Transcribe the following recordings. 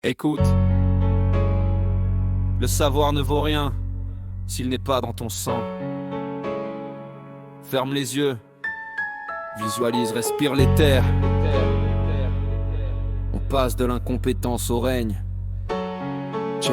Écoute, le savoir ne vaut rien s'il n'est pas dans ton sang. Ferme les yeux, visualise, respire l'éther. On passe de l'incompétence au règne. Check.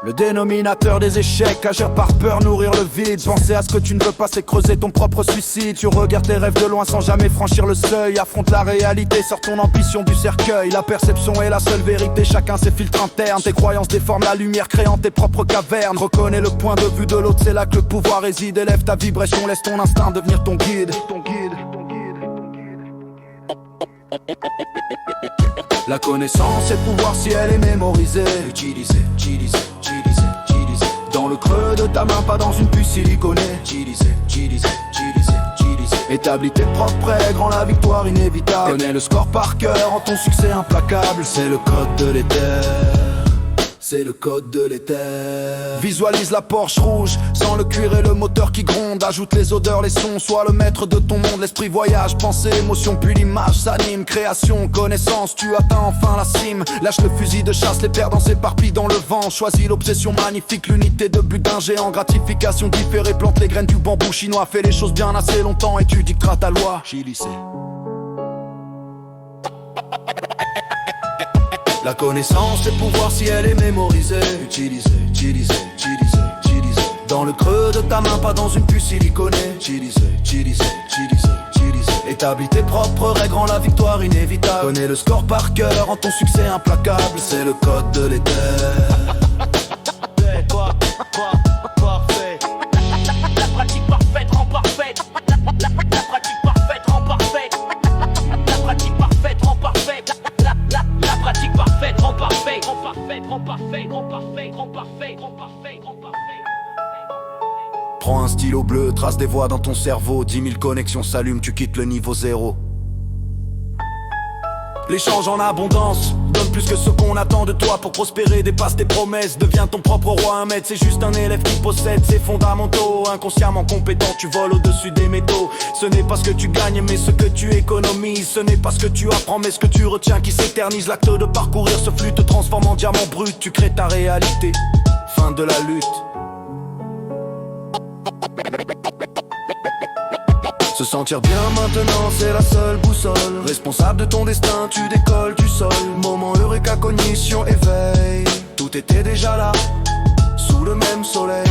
Le dénominateur des échecs, agir par peur, nourrir le vide. Penser à ce que tu ne veux pas, c'est creuser ton propre suicide. Tu regardes tes rêves de loin sans jamais franchir le seuil. Affronte la réalité, sors ton ambition du cercueil. La perception est la seule vérité, chacun ses filtres internes. Tes croyances déforment la lumière, créant tes propres cavernes. Reconnais le point de vue de l'autre, c'est là que le pouvoir réside. Élève ta vibration, laisse ton instinct devenir ton guide. La connaissance est pouvoir si elle est mémorisée. Utiliser. Dans le creux de ta main, pas dans une puce siliconée. Utiliser. Établis tes propres règles, rends la victoire inévitable. Connais le score par cœur, rend ton succès implacable. C'est le code de l'éther. C'est le code de l'éther. Visualise la Porsche rouge, sans le cuir et le moteur qui gronde. Ajoute les odeurs, les sons, sois le maître de ton monde. L'esprit voyage, pensée, émotion, puis l'image s'anime. Création, connaissance, tu atteins enfin la cime. Lâche le fusil de chasse, les perdants s'éparpillent dans le vent. Choisis l'obsession magnifique, l'unité de but d'un géant. Gratification différée, plante les graines du bambou chinois. Fais les choses bien assez longtemps et tu dicteras ta loi. J'y lycée. La connaissance est pouvoir si elle est mémorisée. Utiliser. Dans le creux de ta main, pas dans une puce siliconée. Utiliser. Établis tes propres règles, rend la victoire inévitable. Connais le score par cœur, rend ton succès implacable. C'est le code de l'éther. Parfait. La pratique parfaite rend parfaite. La pratique parfaite rend parfaite. La pratique parfaite rend parfaite. La pratique parfaite rend parfait. Prends un stylo bleu, trace des voies dans ton cerveau. 10 000 connexions s'allument, tu quittes le niveau 0. L'échange en abondance, donne plus que ce qu'on attend de toi. Pour prospérer, dépasse tes promesses. Deviens ton propre roi, un maître, c'est juste un élève qui possède ses fondamentaux. Inconsciemment compétent, tu voles au-dessus des métaux. Ce n'est pas ce que tu gagnes, mais ce que tu économises. Ce n'est pas ce que tu apprends, mais ce que tu retiens qui s'éternise. L'acte de parcourir ce flux te transforme en diamant brut. Tu crées ta réalité, fin de la lutte. Se sentir bien maintenant, c'est la seule boussole. Responsable de ton destin, tu décolles du sol. Moment eureka, cognition, éveil. Tout était déjà là, sous le même soleil.